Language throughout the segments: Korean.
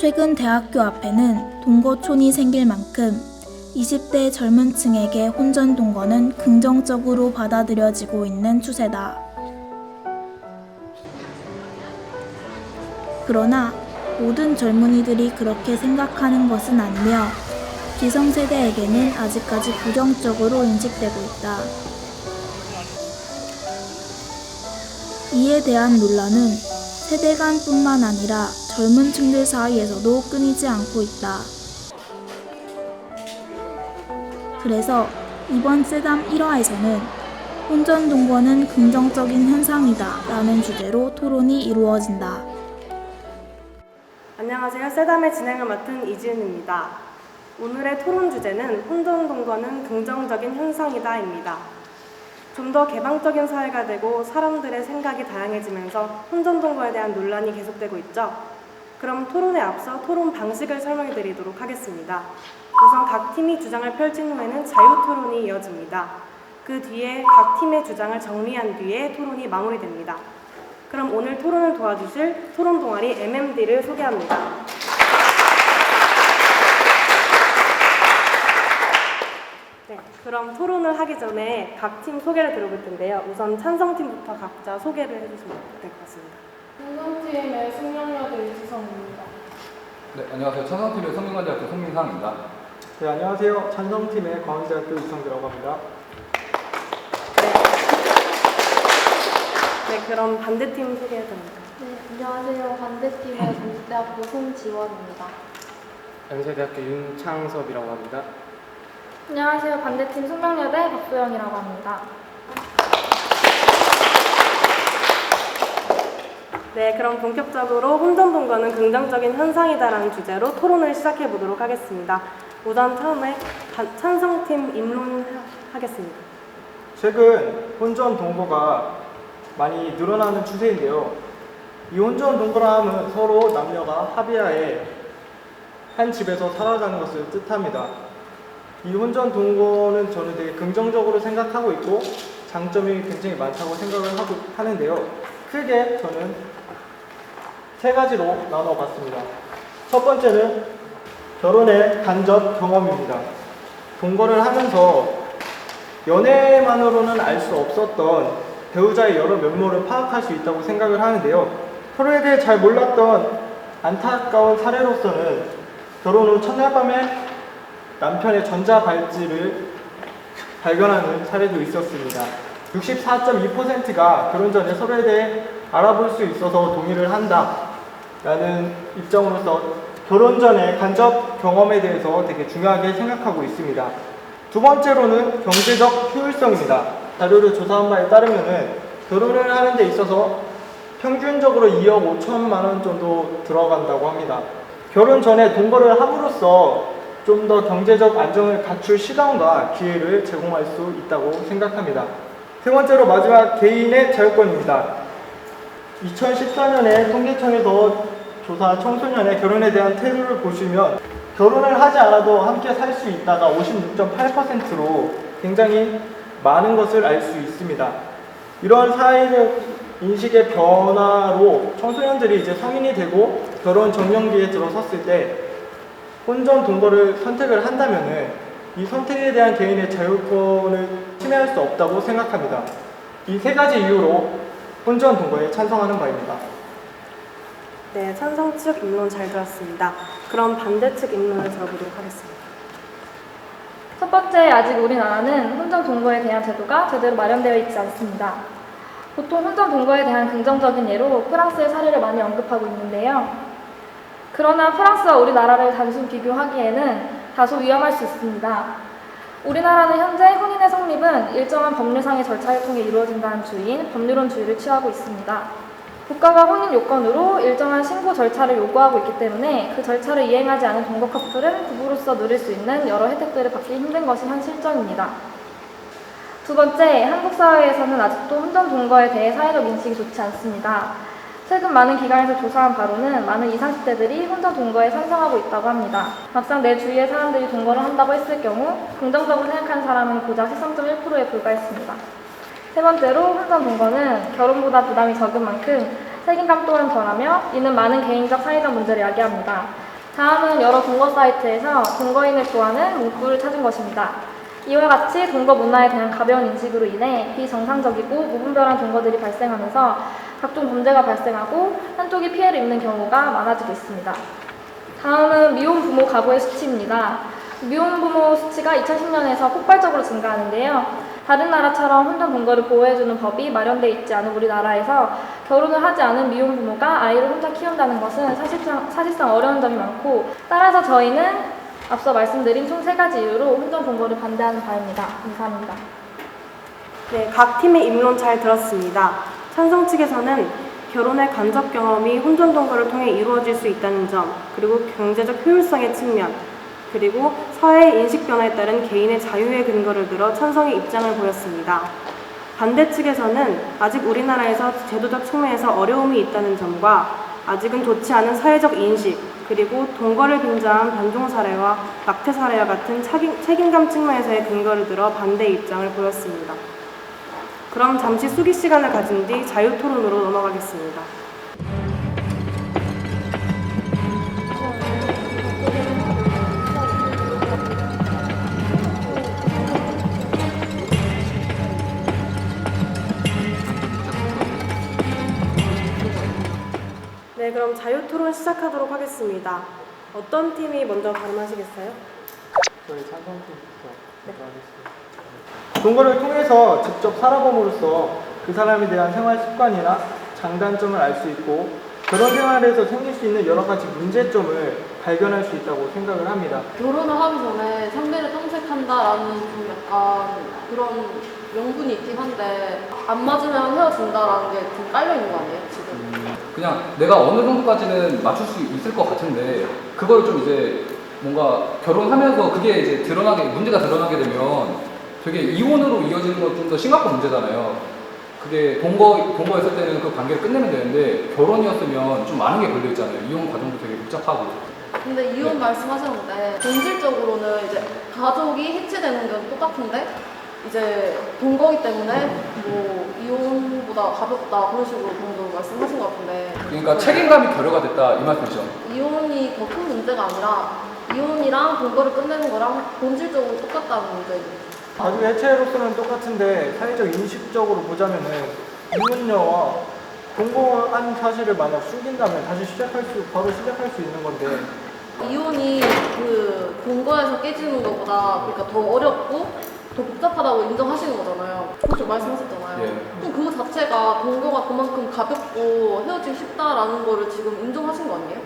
최근 대학교 앞에는 동거촌이 생길 만큼 20대 젊은 층에게 혼전 동거는 긍정적으로 받아들여지고 있는 추세다. 그러나 모든 젊은이들이 그렇게 생각하는 것은 아니며 기성세대에게는 아직까지 부정적으로 인식되고 있다. 이에 대한 논란은 세대 간뿐만 아니라 젊은 층들 사이에서도 끊이지 않고 있다. 그래서 이번 세담 1화에서는 혼전 동거는 긍정적인 현상이다 라는 주제로 토론이 이루어진다. 안녕하세요. 세담의 진행을 맡은 이지은입니다. 오늘의 토론 주제는 혼전 동거는 긍정적인 현상이다입니다. 좀 더 개방적인 사회가 되고 사람들의 생각이 다양해지면서 혼전 동거에 대한 논란이 계속되고 있죠. 그럼 토론에 앞서 토론 방식을 설명해 드리도록 하겠습니다. 우선 각 팀이 주장을 펼친 후에는 자유 토론이 이어집니다. 그 뒤에 각 팀의 주장을 정리한 뒤에 토론이 마무리됩니다. 그럼 오늘 토론을 도와주실 토론 동아리 MMD를 소개합니다. 네, 그럼 토론을 하기 전에 각 팀 소개를 들어볼 텐데요. 우선 찬성팀부터 각자 소개를 해주시면 될 것 같습니다. 찬성팀의 승명여대 이지성입니다. 네, 안녕하세요. 찬성팀의 성균관대학교 송민상입니다. 네, 안녕하세요. 찬성팀의 광주대학교 이성규라고 합니다. 네, 그럼 반대팀 소개해드립니다. 네, 안녕하세요. 반대팀의 동국대학교 송지원입니다. 연세대학교 윤창섭이라고 합니다. 안녕하세요. 반대팀 숙명여대 박소영이라고 합니다. 네, 그럼 본격적으로 혼전 동거는 긍정적인 현상이다라는 주제로 토론을 시작해 보도록 하겠습니다. 우선 처음에 찬성팀 입론하겠습니다. 최근 혼전 동거가 많이 늘어나는 추세인데요. 이 혼전 동거라 하면 서로 남녀가 합의하에 한 집에서 살아가는 것을 뜻합니다. 이 혼전 동거는 저는 되게 긍정적으로 생각하고 있고 장점이 굉장히 많다고 생각을 하는데요. 크게 저는 세 가지로 나눠봤습니다. 첫 번째는 결혼의 간접 경험입니다. 동거를 하면서 연애만으로는 알 수 없었던 배우자의 여러 면모를 파악할 수 있다고 생각을 하는데요. 서로에 대해 잘 몰랐던 안타까운 사례로서는 결혼 후 첫날 밤에 남편의 전자발찌를 발견하는 사례도 있었습니다. 64.2%가 결혼 전에 서로에 대해 알아볼 수 있어서 동의를 한다라는 입장으로서 결혼 전의 간접 경험에 대해서 되게 중요하게 생각하고 있습니다. 두 번째로는 경제적 효율성입니다. 자료를 조사한 바에 따르면 결혼을 하는 데 있어서 평균적으로 2억 5천만 원 정도 들어간다고 합니다. 결혼 전에 동거를 함으로써 좀 더 경제적 안정을 갖출 시간과 기회를 제공할 수 있다고 생각합니다. 세 번째로 마지막 개인의 자유권입니다. 2014년에 통계청에서 조사한 청소년의 결혼에 대한 태도를 보시면 결혼을 하지 않아도 함께 살 수 있다가 56.8%로 굉장히 많은 것을 알 수 있습니다. 이러한 사회적 인식의 변화로 청소년들이 이제 성인이 되고 결혼 정년기에 들어섰을 때 혼전 동거를 선택을 한다면은 이 선택에 대한 개인의 자유권을 침해할 수 없다고 생각합니다. 이 세 가지 이유로 혼전 동거에 찬성하는 바입니다. 네, 찬성 측 입론 잘 들었습니다. 그럼 반대 측 입론을 들어보도록 하겠습니다. 첫 번째, 아직 우리나라는 혼전 동거에 대한 제도가 제대로 마련되어 있지 않습니다. 보통 혼전 동거에 대한 긍정적인 예로 프랑스의 사례를 많이 언급하고 있는데요. 그러나 프랑스와 우리나라를 단순 비교하기에는 다소 위험할 수 있습니다. 우리나라는 현재 혼인의 성립은 일정한 법률상의 절차를 통해 이루어진다는 주의인 법률론주의를 취하고 있습니다. 국가가 혼인 요건으로 일정한 신고 절차를 요구하고 있기 때문에 그 절차를 이행하지 않은 동거 커플은 부부로서 누릴 수 있는 여러 혜택들을 받기 힘든 것이 한 실정입니다. 두 번째, 한국 사회에서는 아직도 혼전 동거에 대해 사회적 인식이 좋지 않습니다. 최근 많은 기관에서 조사한 바로는 많은 20, 30대들이 혼전 동거에 찬성하고 있다고 합니다. 막상 내 주위의 사람들이 동거를 한다고 했을 경우 긍정적으로 생각하는 사람은 고작 13.1%에 불과했습니다. 세 번째로, 혼전 동거는 결혼보다 부담이 적은 만큼 책임감 또한 덜하며 이는 많은 개인적 사회적 문제를 야기합니다. 다음은 여러 동거 사이트에서 동거인을 구하는 문구를 찾은 것입니다. 이와 같이 동거 문화에 대한 가벼운 인식으로 인해 비정상적이고 무분별한 동거들이 발생하면서 각종 범죄가 발생하고 한쪽이 피해를 입는 경우가 많아지고 있습니다. 다음은 미혼 부모 가구의 수치입니다. 미혼 부모 수치가 2010년에서 폭발적으로 증가하는데요. 다른 나라처럼 혼전 동거를 보호해주는 법이 마련되어 있지 않은 우리나라에서 결혼을 하지 않은 미혼 부모가 아이를 혼자 키운다는 것은 사실상 어려운 점이 많고, 따라서 저희는 앞서 말씀드린 총 3가지 이유로 혼전 동거를 반대하는 바입니다. 감사합니다. 네, 각 팀의 입론 잘 들었습니다. 찬성 측에서는 결혼의 간접 경험이 혼전 동거를 통해 이루어질 수 있다는 점, 그리고 경제적 효율성의 측면, 그리고 사회의 인식 변화에 따른 개인의 자유의 근거를 들어 찬성의 입장을 보였습니다. 반대 측에서는 아직 우리나라에서 제도적 측면에서 어려움이 있다는 점과 아직은 좋지 않은 사회적 인식, 그리고 동거를 빙자한 반종 사례와 낙태 사례와 같은 책임감 측면에서의 근거를 들어 반대 입장을 보였습니다. 그럼 잠시 수기 시간을 가진 뒤 자유 토론으로 넘어가겠습니다. 네, 그럼 자유 토론 시작하도록 하겠습니다. 어떤 팀이 먼저 발언하시겠어요? 저희 찬성팀부터 하겠습니다. 동거를 통해서 직접 살아봄으로써 그 사람에 대한 생활 습관이나 장단점을 알 수 있고 결혼 생활에서 생길 수 있는 여러 가지 문제점을 발견할 수 있다고 생각을 합니다. 결혼을 하기 전에 상대를 탐색한다라는 좀 약간 그런 명분이 있긴 한데 안 맞으면 헤어진다라는 게 좀 깔려 있는 거 아니에요, 지금? 그냥 내가 어느 정도까지는 맞출 수 있을 것 같은데 그걸 좀 이제 뭔가 결혼하면서 그게 이제 문제가 드러나게 되면 되게 이혼으로 이어지는 건 좀 더 심각한 문제잖아요. 그게 동거였을 때는 그 관계를 끝내면 되는데 결혼이었으면 좀 많은 게 걸려 있잖아요. 이혼 과정도 되게 복잡하고. 근데 이혼 말씀하셨는데 본질적으로는 이제 가족이 해체되는 건 똑같은데 이제 동거기 때문에 뭐 이혼보다 가볍다 그런 식으로 정도 말씀하신 것 같은데 그러니까 책임감이 결여가 됐다 이 말씀이죠. 이혼이 더 큰 문제가 아니라 이혼이랑 동거를 끝내는 거랑 본질적으로 똑같다는 문제예요. 가족 해체로서는 똑같은데 사회적 인식적으로 보자면은 이혼녀와 동거한 사실을 만약 숨긴다면 다시 바로 시작할 수 있는 건데 이혼이 그 동거에서 깨지는 것보다 그러니까 더 어렵고 더 복잡하다고 인정하시는 거잖아요. 그렇게 말씀하셨잖아요. 예. 그럼 그거 자체가 동거가 그만큼 가볍고 헤어지기 쉽다라는 거를 지금 인정하신 거 아니에요?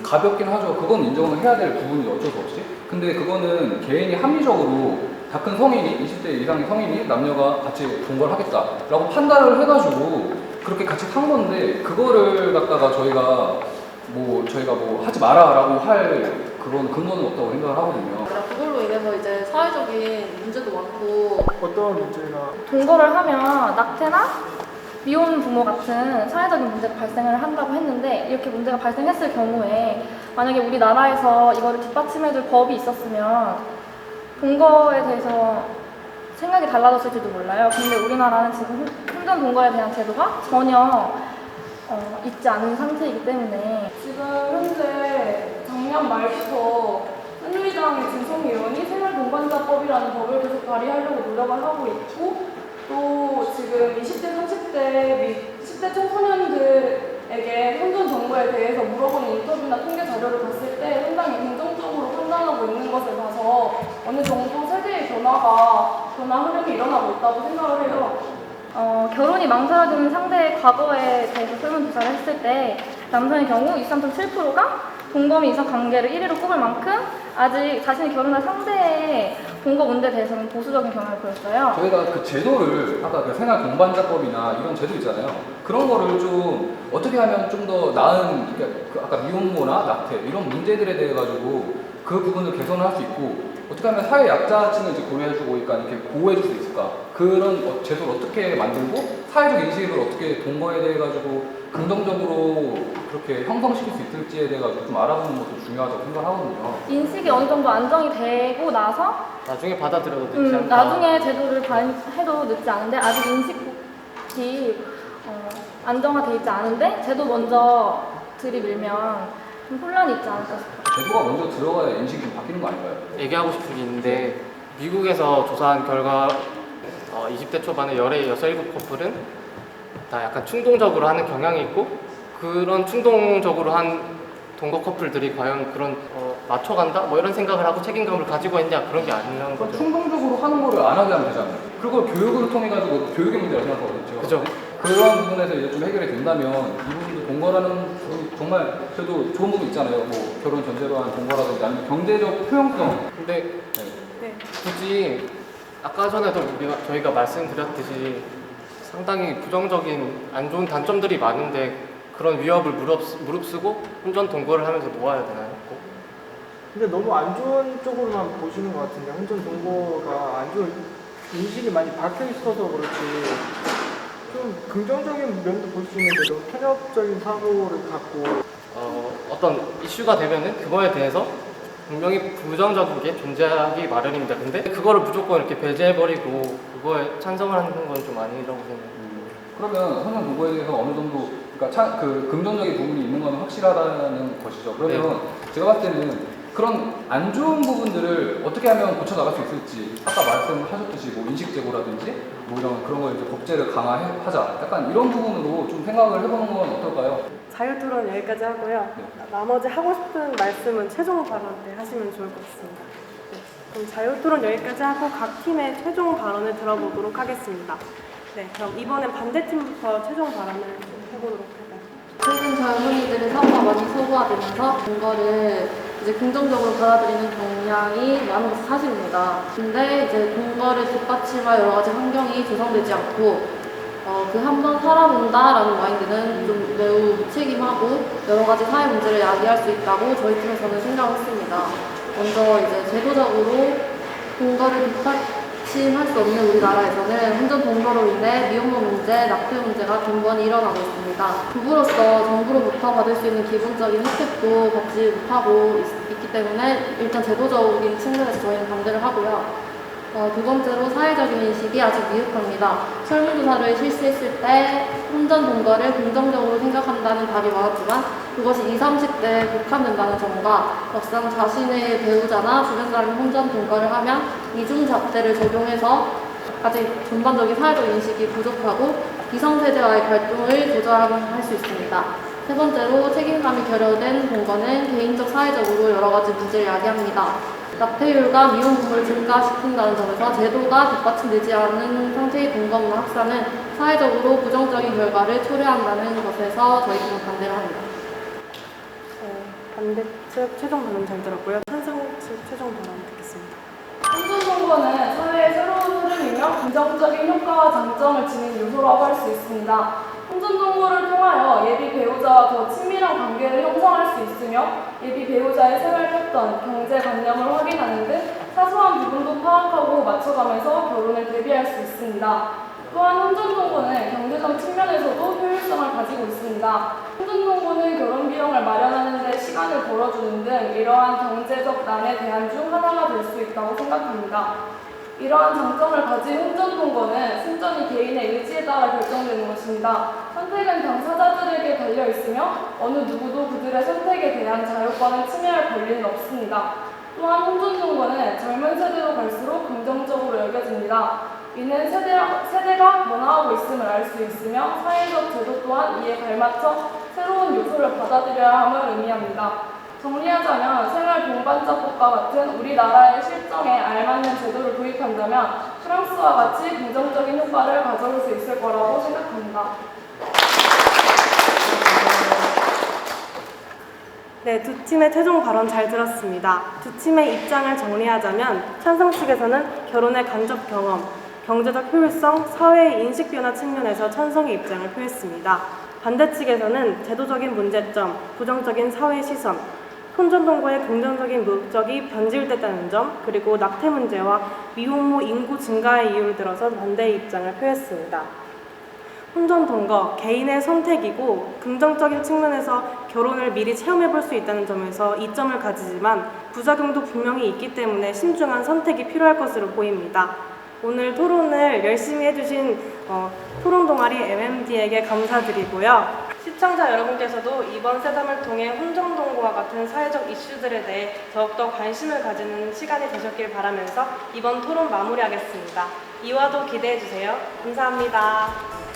가볍긴 하죠. 그건 인정을 해야 될 부분이 어쩔 수 없이. 근데 그거는 개인이 합리적으로 다 큰 성인이 20대 이상의 성인이 남녀가 같이 동거를 하겠다라고 판단을 해가지고 그렇게 같이 탄 건데 그거를 갖다가 저희가 뭐 하지 마라라고 할 그런 근거는 없다고 생각을 하거든요. 그걸로 인해서 이제 사회적인 문제도 많고 어떤 문제가 동거를 하면 낙태나 미혼 부모 같은 사회적인 문제가 발생을 한다고 했는데, 이렇게 문제가 발생했을 경우에 만약에 우리나라에서 이거를 뒷받침해줄 법이 있었으면 동거에 대해서 생각이 달라졌을지도 몰라요. 근데 우리나라는 지금 혼전 동거에 대한 제도가 전혀 있지 않은 상태이기 때문에 지금 현재 작년 말부터 새누리당의 진성희 의원이 생활동반자법이라는 법을 계속 발의하려고 노력을 하고 있고, 또 지금 20대, 30대 및 10대 청소년들에게 혼전 동거에 대해서 물어보는 인터뷰나 통계 자료를 봤을 때 상당히 긍정적으로 판단하고 있는 것을 봐서 어느 정도 세대의 변화 흐름이 일어나고 있다고 생각을 해요. 결혼이 망설여지는 상대의 과거에 대해서 설문조사를 했을 때 남성의 경우 23.7%가 동거 및 이성 관계를 1위로 꼽을 만큼 아직 자신이 결혼한 상대의 동거 문제에 대해서는 보수적인 경향을 보였어요. 저희가 그 제도를 아까 그 생활 동반자법이나 이런 제도 있잖아요. 그런 거를 좀 어떻게 하면 좀 더 나은 그러니까 그 아까 미혼모나 낙태 이런 문제들에 대해 가지고 그 부분을 개선을 할 수 있고 어떻게 하면 사회 약자층을 이제 고려해주고 그러니까 이렇게 보호해줄 수 있을까? 그런 제도를 어떻게 만들고 사회적 인식을 어떻게 동거에 대해 가지고 긍정적으로 그렇게 형성시킬 수 있을지에 대해 가지고 좀 알아보는 것도 중요하다고 생각하거든요. 인식이 어느 정도 안정이 되고 나서 나중에 받아들여도 되지 않다. 나중에 제도를 발해도 늦지 않은데 아직 인식이 안정화되어 있지 않은데 제도 먼저 들이밀면 좀 혼란이 있지 않을까 싶어요. 제도가 먼저 들어가야 인식이 좀 바뀌는 거 아닌가요? 얘기하고 싶은 게 있는데 미국에서 조사한 결과 20대 초반에 열의 6, 7커플은 다 약간 충동적으로 하는 경향이 있고 그런 충동적으로 한 동거 커플들이 과연 그런 맞춰간다? 뭐 이런 생각을 하고 책임감을 가지고 했냐 그런 게 아니라는 그럼 거죠. 충동적으로 하는 거를 안 하게 하면 되잖아요. 그걸 교육을 통해 가지고 교육의 문제라고 생각하거든요. 그죠. 그런 부분에서 이제 좀 해결이 된다면 이 부분도 동거라는 부분이 정말 그래도 좋은 부분 있잖아요. 뭐 결혼 전제로 한 동거라든지 아니면 경제적 효용성. 근데 네. 굳이 아까 전에도 저희가 말씀드렸듯이 상당히 부정적인 안 좋은 단점들이 많은데 그런 위협을 무릅쓰고 혼전 동거를 하면서 놓아야 되나요? 꼭? 근데 너무 안 좋은 쪽으로만 보시는 것 같은데 혼전 동거가 안 좋은 인식이 많이 박혀 있어서 그렇지 좀 긍정적인 면도 볼 수 있는데 너무 편협적인 사고를 갖고 어떤 이슈가 되면은 그거에 대해서 분명히 부정적인 게 존재하기 마련입니다. 근데 그거를 무조건 이렇게 배제해버리고 그거에 찬성을 하는 건 좀 아니라고 생각해요. 그러면 혼전 동거에 대해서 어느 정도 그러니까 그 긍정적인 부분이 있는 건 확실하다는 것이죠. 그러면 제가 봤을 때는 그런 안 좋은 부분들을 어떻게 하면 고쳐 나갈 수 있을지 아까 말씀하셨듯이 뭐 인식 제고라든지 뭐 이런 그런 걸 이제 법제를 강화하자 약간 이런 부분으로 좀 생각을 해보는 건 어떨까요? 자유토론 여기까지 하고요. 나머지 하고 싶은 말씀은 최종 발언 때 하시면 좋을 것 같습니다. 네, 그럼 자유토론 여기까지 하고 각 팀의 최종 발언을 들어보도록 하겠습니다. 네, 그럼 이번엔 반대팀부터 최종 발언을 해보도록 할까요? 최근 젊은이들의 사고가 많이 소구화되면서 동거를 이제 긍정적으로 받아들이는 경향이 많은 것은 사실입니다. 근데 이제 동거를 뒷받침할 여러 가지 환경이 조성되지 않고 그 한 번 살아본다라는 마인드는 좀 매우 무책임하고 여러 가지 사회 문제를 야기할 수 있다고 저희 팀에서는 생각했습니다. 먼저 이제 제도적으로 동거를 뒷받침할 수 없는 우리나라에서는 혼전 동거로 인해 미혼모 문제, 낙태 문제가 빈번히 일어나고 있습니다. 부부로서 정부로부터 받을 수 있는 기본적인 혜택도 받지 못하고 있기 때문에 일단 제도적인 측면에서 저희는 반대를 하고요. 두 번째로 사회적인 인식이 아직 미흡합니다. 설문조사를 실시했을 때 혼전 동거를 긍정적으로 생각한다는 답이 많았지만 그것이 20, 30대에 국한된다는 점과 막상 자신의 배우자나 주변 사람이 혼전 동거를 하면 이중잣대를 적용해서 아직 전반적인 사회적 인식이 부족하고 기성세대와의 갈등을 조절할 수 있습니다. 세 번째로 책임감이 결여된 동거는 개인적, 사회적으로 여러 가지 문제를 야기합니다. 낙태율과 미혼부를 증가시킨다는 점에서 제도가 뒷받침되지 않은 상태의 동거문화 확산은 사회적으로 부정적인 결과를 초래한다는 것에서 저희는 반대를 합니다. 반대 측 최종 발언 잘 들었고요. 찬성 측 최종 발언 듣겠습니다. 혼전 동거는 사회의 새로운 흐름이며 긍정적인 효과와 장점을 지닌 요소라고 할 수 있습니다. 혼전 동거를 통하여 예비 배우자와 더 친밀한 관계를 형성할 수 있으며 예비 배우자의 생활 패턴, 경제관념을 확인하는 등 사소한 부분도 파악하고 맞춰가면서 결혼을 대비할 수 있습니다. 또한 혼전 동거는 경제적 측면에서도 효율성을 가지고 있습니다. 혼전 동거는 결혼 비용을 마련하는 데 시간을 벌어주는 등 이러한 경제적 난에 대한 중 하나가 될 수 있다고 생각합니다. 이러한 장점을 가진 혼전 동거는 순전히 개인의 의지에 따라 결정되는 것입니다. 선택은 당사자들에게 달려 있으며 어느 누구도 그들의 선택에 대한 자유권을 침해할 권리는 없습니다. 또한 혼전 동거는 젊은 세대로 갈수록 긍정적으로 여겨집니다. 이는 세대가 변화하고 있음을 알 수 있으며 사회적 제도 또한 이에 발맞춰 새로운 요소를 받아들여야 함을 의미합니다. 정리하자면 생활 동반자법과 같은 우리나라의 실정에 알맞는 제도를 도입한다면 프랑스와 같이 긍정적인 효과를 가져올 수 있을 거라고 생각합니다. 네, 두 팀의 최종 발언 잘 들었습니다. 두 팀의 입장을 정리하자면 찬성 측에서는 결혼의 간접 경험, 경제적 효율성, 사회의 인식 변화 측면에서 찬성의 입장을 표했습니다. 반대 측에서는 제도적인 문제점, 부정적인 사회 시선, 혼전 동거의 긍정적인 목적이 변질됐다는 점, 그리고 낙태 문제와 미혼모 인구 증가의 이유를 들어서 반대의 입장을 표했습니다. 혼전 동거, 개인의 선택이고 긍정적인 측면에서 결혼을 미리 체험해 볼 수 있다는 점에서 이점을 가지지만 부작용도 분명히 있기 때문에 신중한 선택이 필요할 것으로 보입니다. 오늘 토론을 열심히 해주신 토론 동아리 MMD에게 감사드리고요. 시청자 여러분께서도 이번 세담을 통해 혼전동거와 같은 사회적 이슈들에 대해 더욱더 관심을 가지는 시간이 되셨길 바라면서 이번 토론 마무리하겠습니다. 이화도 기대해주세요. 감사합니다.